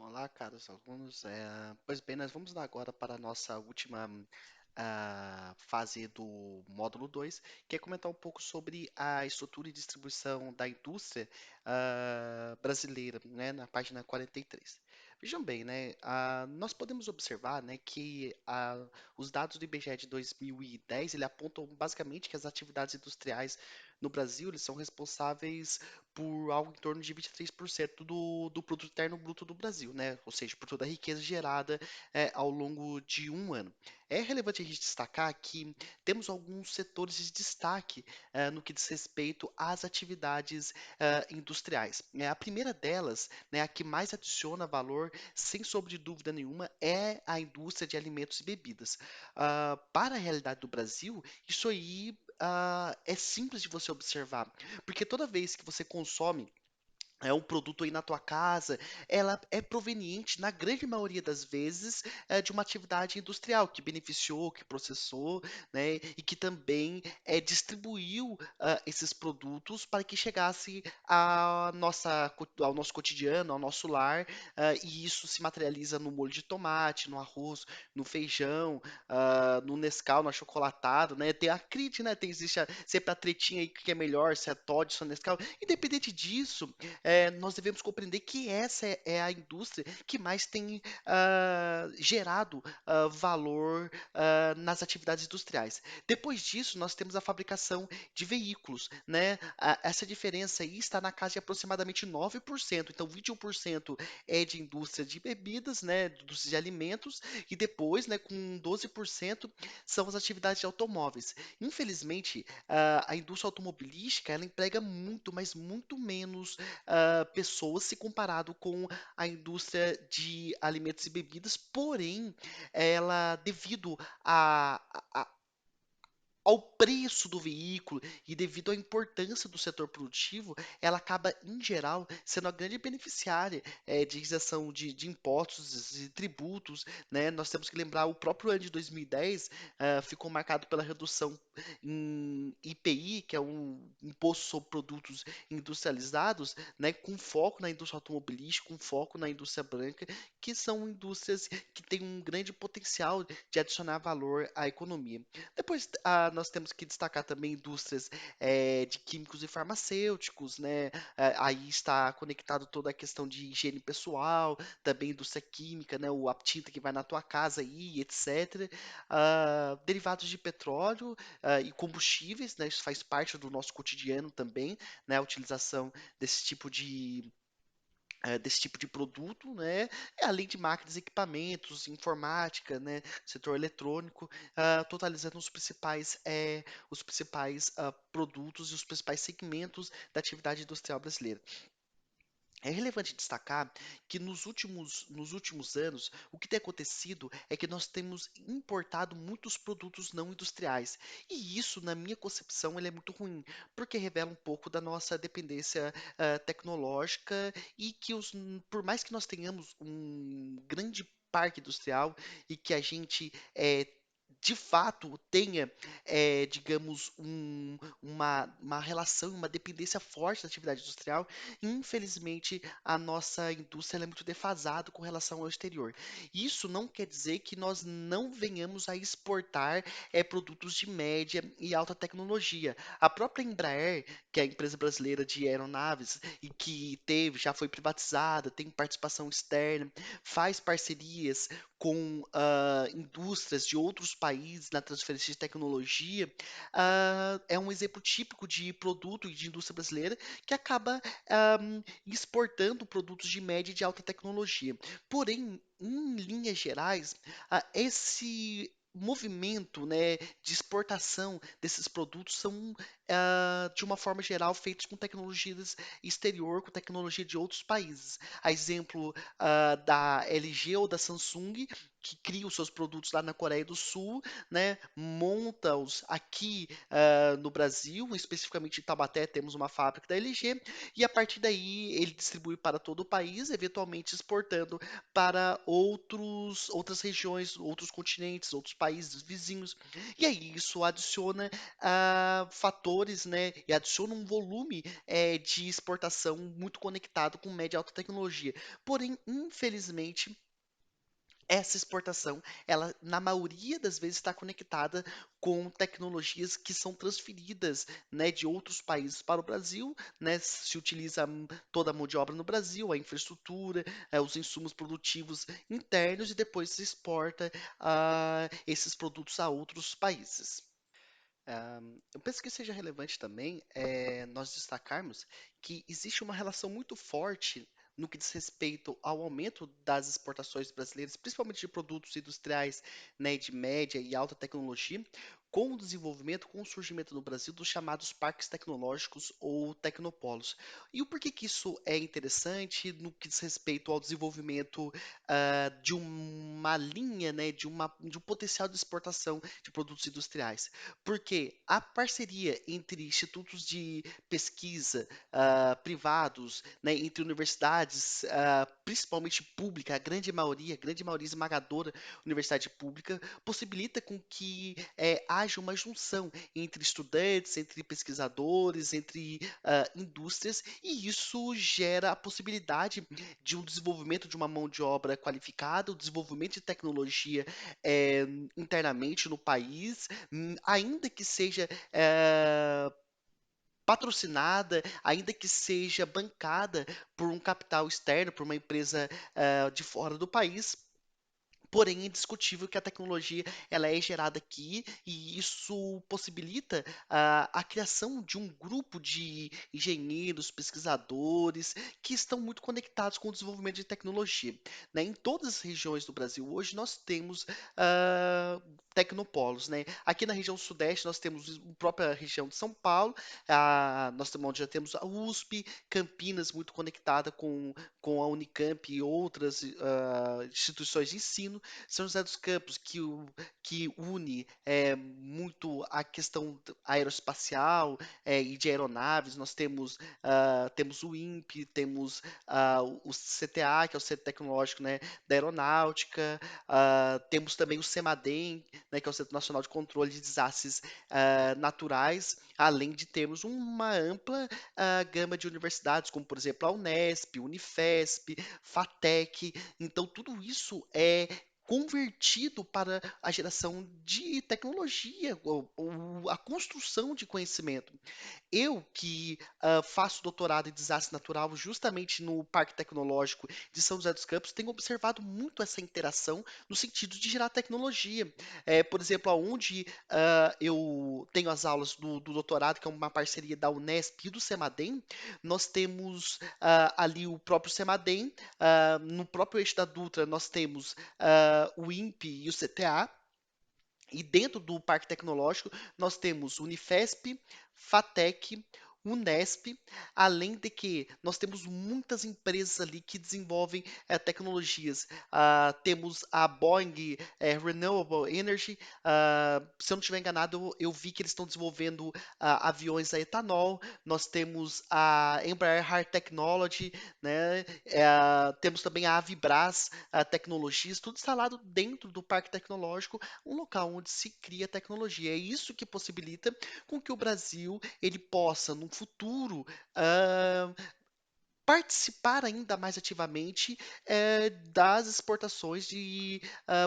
Olá, caros alunos. Pois bem, nós vamos lá agora para a nossa última fase do módulo 2, que é comentar um pouco sobre a estrutura e distribuição da indústria brasileira, né, na página 43. Vejam bem, né, nós podemos observar, né, que os dados do IBGE de 2010 ele apontam basicamente que as atividades industriais no Brasil eles são responsáveis por algo em torno de 23% do produto interno bruto do Brasil, né? Ou seja, por toda a riqueza gerada ao longo de um ano. É relevante a gente destacar que temos alguns setores de destaque no que diz respeito às atividades industriais. A primeira delas, né, a que mais adiciona valor, sem sombra de dúvida nenhuma, é a indústria de alimentos e bebidas. Para a realidade do Brasil, isso aí é simples de você observar, porque toda vez que você consome um produto aí na tua casa, ela é proveniente, na grande maioria das vezes, de uma atividade industrial que beneficiou, que processou, né, e que também distribuiu esses produtos para que chegasse ao nosso cotidiano, ao nosso lar, e isso se materializa no molho de tomate, no arroz, no feijão, no Nescau, no achocolatado, né? Tem a crítica, né? Existe sempre a tretinha aí que é melhor, se é Toddy, se é Nescau. Independente disso, nós devemos compreender que essa é a indústria que mais tem gerado valor nas atividades industriais. Depois disso, nós temos a fabricação de veículos, né? Essa diferença aí está na casa de aproximadamente 9%. Então, 21% é de indústria de bebidas, né? Indústria de alimentos, e depois, né, com 12% são as atividades de automóveis. Infelizmente, a indústria automobilística ela emprega muito, mas muito menos pessoas se comparado com a indústria de alimentos e bebidas, porém, ela, devido a, a- ao preço do veículo e devido à importância do setor produtivo, ela acaba, em geral, sendo a grande beneficiária de isenção de impostos e tributos, né? Nós temos que lembrar, o próprio ano de 2010 ficou marcado pela redução em IPI, que é um imposto sobre produtos industrializados, né? Com foco na indústria automobilística, com foco na indústria branca, que são indústrias que têm um grande potencial de adicionar valor à economia. Depois, nós temos que destacar também indústrias de químicos e farmacêuticos, né? Aí está conectado toda a questão de higiene pessoal, também indústria química, né? A tinta que vai na tua casa aí, etc. Derivados de petróleo e combustíveis, né? Isso faz parte do nosso cotidiano também, né? A utilização desse tipo desse tipo de produto, né? Além de máquinas, equipamentos, informática, né? Setor eletrônico, totalizando os principais produtos e os principais segmentos da atividade industrial brasileira. É relevante destacar que nos últimos anos, o que tem acontecido é que nós temos importado muitos produtos não industriais. E isso, na minha concepção, ele é muito ruim, porque revela um pouco da nossa dependência tecnológica e que, por mais que nós tenhamos um grande parque industrial e que a gente de fato tenha, digamos, uma relação, uma dependência forte da atividade industrial. Infelizmente, a nossa indústria ela é muito defasada com relação ao exterior. Isso não quer dizer que nós não venhamos a exportar produtos de média e alta tecnologia. A própria Embraer, que é a empresa brasileira de aeronaves e que já foi privatizada, tem participação externa, faz parcerias com indústrias de outros países na transferência de tecnologia, é um exemplo típico de produto e de indústria brasileira que acaba exportando produtos de média e de alta tecnologia. Porém, em linhas gerais, esse movimento, né, de exportação desses produtos são, de uma forma geral, feitos com tecnologias exterior, com tecnologia de outros países. A exemplo da LG ou da Samsung, que cria os seus produtos lá na Coreia do Sul, né, monta-os aqui no Brasil, especificamente em Taubaté temos uma fábrica da LG, e a partir daí ele distribui para todo o país, eventualmente exportando para outras regiões, outros continentes, outros países vizinhos. E aí isso adiciona fatores, né, e adiciona um volume de exportação muito conectado com média e alta tecnologia. Porém, infelizmente, essa exportação, ela na maioria das vezes está conectada com tecnologias que são transferidas, né, de outros países para o Brasil, né, se utiliza toda a mão de obra no Brasil, a infraestrutura, os insumos produtivos internos e depois se exporta esses produtos a outros países. Eu penso que seja relevante também nós destacarmos que existe uma relação muito forte no que diz respeito ao aumento das exportações brasileiras, principalmente de produtos industriais, né, de média e alta tecnologia, com o desenvolvimento, com o surgimento no Brasil dos chamados parques tecnológicos ou tecnopolos. E o porquê que isso é interessante no que diz respeito ao desenvolvimento de uma linha, né, de um potencial de exportação de produtos industriais? Porque a parceria entre institutos de pesquisa privados, né, entre universidades, principalmente pública, a grande maioria esmagadora universidade pública, possibilita com que haja uma junção entre estudantes, entre pesquisadores, entre indústrias, e isso gera a possibilidade de um desenvolvimento de uma mão de obra qualificada, o desenvolvimento de tecnologia eh, internamente no país, ainda que seja patrocinada, ainda que seja bancada por um capital externo, por uma empresa de fora do país. Porém, é indiscutível que a tecnologia ela é gerada aqui e isso possibilita a criação de um grupo de engenheiros, pesquisadores que estão muito conectados com o desenvolvimento de tecnologia, né? Em todas as regiões do Brasil hoje nós temos tecnopolos, né? Aqui na região sudeste nós temos a própria região de São Paulo, nós temos, onde já temos a USP, Campinas muito conectada com a Unicamp e outras instituições de ensino, São José dos Campos, que une muito a questão aeroespacial e de aeronaves. Nós temos, temos o INPE, temos o CTA, que é o Centro Tecnológico, né, da Aeronáutica, temos também o CEMADEM, né, que é o Centro Nacional de Controle de Desastres Naturais, além de termos uma ampla gama de universidades, como por exemplo a Unesp, Unifesp, FATEC. Então, tudo isso é convertido para a geração de tecnologia, ou a construção de conhecimento. Eu que faço doutorado em desastre natural justamente no Parque Tecnológico de São José dos Campos, tenho observado muito essa interação no sentido de gerar tecnologia. Por exemplo, onde eu tenho as aulas do doutorado, que é uma parceria da Unesp e do CEMADEM, nós temos ali o próprio CEMADEM, no próprio eixo da Dutra nós temos o INPE e o CTA, e dentro do Parque Tecnológico, nós temos Unifesp, FATEC, Unesp, além de que nós temos muitas empresas ali que desenvolvem tecnologias. Temos a Boeing Renewable Energy, se eu não estiver enganado, eu vi que eles estão desenvolvendo aviões a etanol. Nós temos a Embraer Hard Technology, né? Temos também a Avibras Tecnologias, tudo instalado dentro do Parque Tecnológico, um local onde se cria tecnologia. É isso que possibilita com que o Brasil ele possa, no futuro, ah, participar ainda mais ativamente das exportações de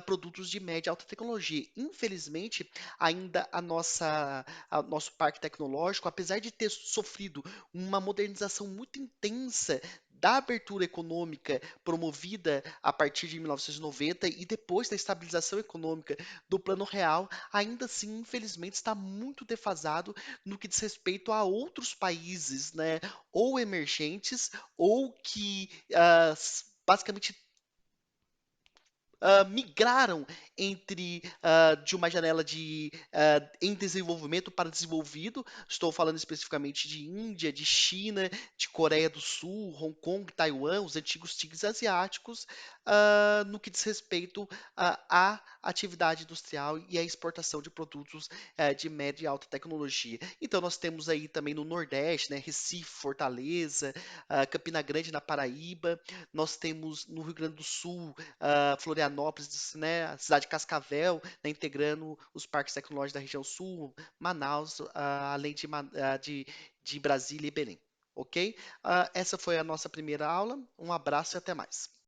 produtos de média e alta tecnologia. Infelizmente, ainda nosso parque tecnológico, apesar de ter sofrido uma modernização muito intensa da abertura econômica promovida a partir de 1990 e depois da estabilização econômica do Plano Real, ainda assim, infelizmente, está muito defasado no que diz respeito a outros países, né, ou emergentes ou que basicamente migraram de uma janela em desenvolvimento para desenvolvido. Estou falando especificamente de Índia, de China, de Coreia do Sul, Hong Kong, Taiwan, os antigos tigres asiáticos, no que diz respeito à atividade industrial e à exportação de produtos de média e alta tecnologia. Então nós temos aí também no Nordeste, né, Recife, Fortaleza, Campina Grande na Paraíba, nós temos no Rio Grande do Sul, Florianópolis, Florianópolis, né, a cidade de Cascavel, né, integrando os parques tecnológicos da região sul, Manaus, além de Brasília e Belém. Ok? Essa foi a nossa primeira aula. Um abraço e até mais.